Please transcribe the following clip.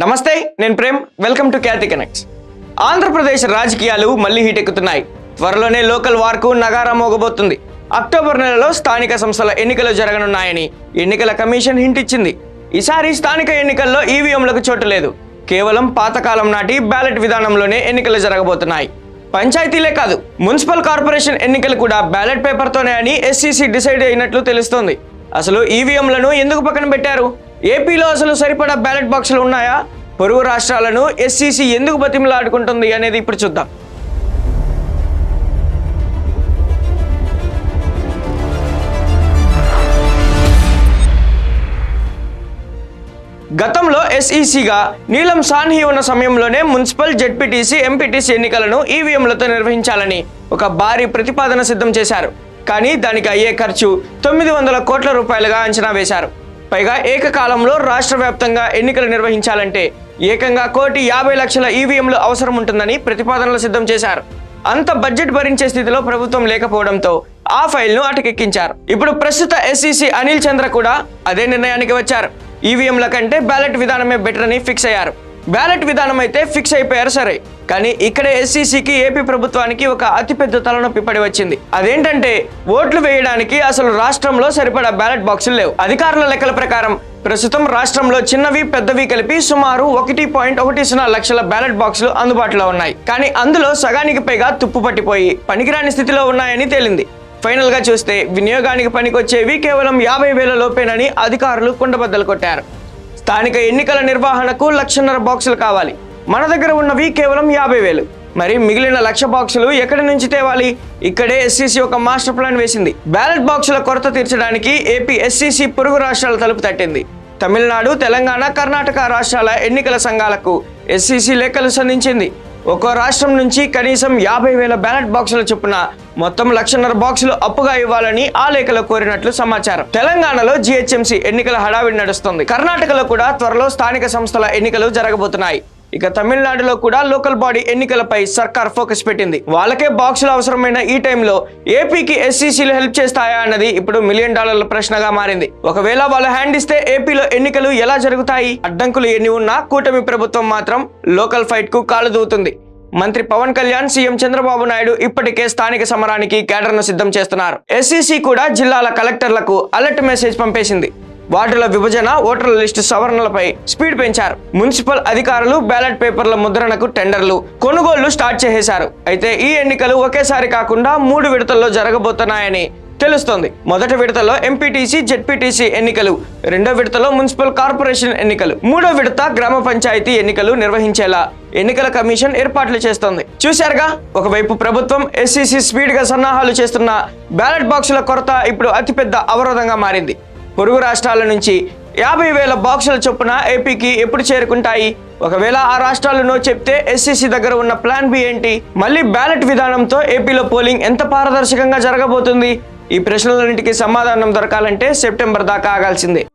నమస్తే, నేను Prem. Welcome to Khyati connects. Andhra Pradesh రాజకీయాలు మళ్లీ హీటెక్కుతున్నాయి. త్వరలోనే లోకల్ వార్కు నగారా మోగబోతుంది. అక్టోబర్ నెలలో స్థానిక సంస్థల ఎన్నికలు జరగనున్నాయని ఎన్నికల కమిషన్ హింట్ ఇచ్చింది. ఈసారి స్థానిక ఎన్నికల్లో ఈవీఎంలకు చోటు లేదు. కేవలం పాతకాలం నాటి బ్యాలెట్ విధానంలోనే ఎన్నికలు జరగబోతున్నాయి. పంచాయతీలే కాదు, మున్సిపల్ కార్పొరేషన్ ఎన్నికలు కూడా బ్యాలెట్ పేపర్తోనే అని ఎస్సీసీ డిసైడ్ అయినట్లు తెలుస్తోంది. అసలు ఈవీఎంలను ఎందుకు పక్కన పెట్టారు? ఏపీలో అసలు సరిపడా బ్యాలెట్ బాక్సులు ఉన్నాయా? పొరుగు రాష్ట్రాలను ఎస్సీసీ ఎందుకు బతిమలాడుకుంటుంది అనేది ఇప్పుడు చూద్దాం. గతంలో ఎస్ఈసీగా నీలం సాన్హి ఉన్న సమయంలోనే మున్సిపల్, జెడ్పీటీసీ, ఎంపీటీసీ ఎన్నికలను ఈవీఎంలతో నిర్వహించాలని ఒక భారీ ప్రతిపాదన సిద్ధం చేశారు. కానీ దానికి అయ్యే ఖర్చు 900 కోట్ల రూపాయలుగా అంచనా వేశారు. పైగా ఏకకాలంలో రాష్ట్ర వ్యాప్తంగా ఎన్నికలు నిర్వహించాలంటే ఏకంగా 1,50,00,000 ఈవీఎంలు అవసరం ఉంటుందని ప్రతిపాదనలు సిద్ధం చేశారు. అంత బడ్జెట్ భరించే స్థితిలో ప్రభుత్వం లేకపోవడంతో ఆ ఫైల్ను అటకెక్కించారు. ఇప్పుడు ప్రస్తుత ఎస్ఈసీ అనిల్ చంద్ర కూడా అదే నిర్ణయానికి వచ్చారు. ఈవీఎంల కంటే బ్యాలెట్ విధానమే బెటర్ అని ఫిక్స్ అయ్యారు. బ్యాలెట్ విధానం అయితే ఫిక్స్ అయిపోయారు సరే, కానీ ఇక్కడే ఎస్సీసీకి ఏపీ ప్రభుత్వానికి ఒక అతిపెద్ద తలనొప్పి పడి వచ్చింది. అదేంటంటే ఓట్లు వేయడానికి అసలు రాష్ట్రంలో సరిపడా బ్యాలెట్ బాక్సులు లేవు. అధికారుల లెక్కల ప్రకారం ప్రస్తుతం రాష్ట్రంలో చిన్నవి పెద్దవి కలిపి సుమారు 1.10 లక్షల బ్యాలెట్ బాక్సులు అందుబాటులో ఉన్నాయి. కానీ అందులో సగానికి పైగా తుప్పు పట్టిపోయి పనికిరాని స్థితిలో ఉన్నాయని తేలింది. ఫైనల్ గా చూస్తే వినియోగానికి పనికొచ్చేవి కేవలం 50,000 లోపేనని అధికారులు కుండబద్దలు కొట్టారు. స్థానిక ఎన్నికల నిర్వహణకు 1,50,000 బాక్సులు కావాలి. మన దగ్గర ఉన్నవి కేవలం 50,000. మరి మిగిలిన 1,00,000 బాక్సులు ఎక్కడి నుంచి తేవాలి? ఇక్కడే ఎస్సీసీ ఒక మాస్టర్ ప్లాన్ వేసింది. బ్యాలెట్ బాక్సుల కొరత తీర్చడానికి ఏపీ ఎస్సీసీ పొరుగు రాష్ట్రాల తలుపు తట్టింది. తమిళనాడు, తెలంగాణ, కర్ణాటక రాష్ట్రాల ఎన్నికల సంఘాలకు ఎస్సీసీ లేఖలు సంధించింది. ఒక్కో రాష్ట్రం నుంచి కనీసం 50,000 బ్యాలెట్ బాక్సుల చొప్పున మొత్తం 1,50,000 బాక్సులు అప్పుగా ఇవ్వాలని ఆ లేఖలో కోరినట్లు సమాచారం. తెలంగాణలో జీహెచ్ఎంసీ ఎన్నికల హడావిడి నడుస్తుంది. కర్ణాటకలో కూడా త్వరలో స్థానిక సంస్థల ఎన్నికలు జరగబోతున్నాయి. ఇక తమిళనాడులో కూడా లోకల్ బాడీ ఎన్నికలపై సర్కార్ ఫోకస్ పెట్టింది. వాళ్ళకే బాక్సులు అవసరమైన ఈ టైంలో ఏపీకి ఎస్సీసీలు హెల్ప్ చేస్తాయా అన్నది ఇప్పుడు $1 మిలియన్ ప్రశ్నగా మారింది. ఒకవేళ వాళ్ళు హ్యాండ్ ఇస్తే ఏపీలో ఎన్నికలు ఎలా జరుగుతాయి? అడ్డంకులు ఎన్ని ఉన్నా కూటమి ప్రభుత్వం మాత్రం లోకల్ ఫైట్ కు కాలు దూవుతుంది. మంత్రి పవన్ కళ్యాణ్, సీఎం చంద్రబాబు నాయుడు ఇప్పటికే స్థానిక సమరానికి క్యాడర్ను సిద్ధం చేస్తున్నారు. ఎస్సీసీ కూడా జిల్లాల కలెక్టర్లకు అలర్ట్ మెసేజ్ పంపేసింది. వార్డుల విభజన, ఓటర్ల లిస్టు సవరణలపై స్పీడ్ పెంచారు. మున్సిపల్ అధికారులు బ్యాలెట్ పేపర్ల ముద్రణకు టెండర్లు, కొనుగోళ్లు స్టార్ట్ చేసేశారు. అయితే ఈ ఎన్నికలు ఒకేసారి కాకుండా 3 విడతల్లో జరగబోతున్నాయని తెలుస్తోంది. మొదటి విడతలో ఎంపీటీసీ, జెడ్పీటీసీ ఎన్నికలు, రెండో విడతలో మున్సిపల్ కార్పొరేషన్ ఎన్నికలు, మూడో విడత గ్రామ పంచాయతీ ఎన్నికలు నిర్వహించేలా ఎన్నికల కమిషన్ ఏర్పాట్లు చేస్తోంది. చూశారుగా, ఒకవైపు ప్రభుత్వం, ఎస్సీసీ స్పీడ్ గా సన్నాహాలు చేస్తున్న బ్యాలెట్ బాక్సుల కొరత ఇప్పుడు అతిపెద్ద అవరోధంగా మారింది. పొరుగు రాష్ట్రాల నుంచి 50,000 బాక్సుల చొప్పున ఏపీకి ఎప్పుడు చేరుకుంటాయి? ఒకవేళ ఆ రాష్ట్రాలు నో చెప్తే ఎస్సీసీ దగ్గర ఉన్న ప్లాన్ బి ఏంటి? మళ్ళీ బ్యాలెట్ విధానంతో ఏపీలో పోలింగ్ ఎంత పారదర్శకంగా జరగబోతుంది? ఈ ప్రశ్నలన్నింటికీ సమాధానం దొరకాలంటే సెప్టెంబర్ దాకా ఆగాల్సిందే.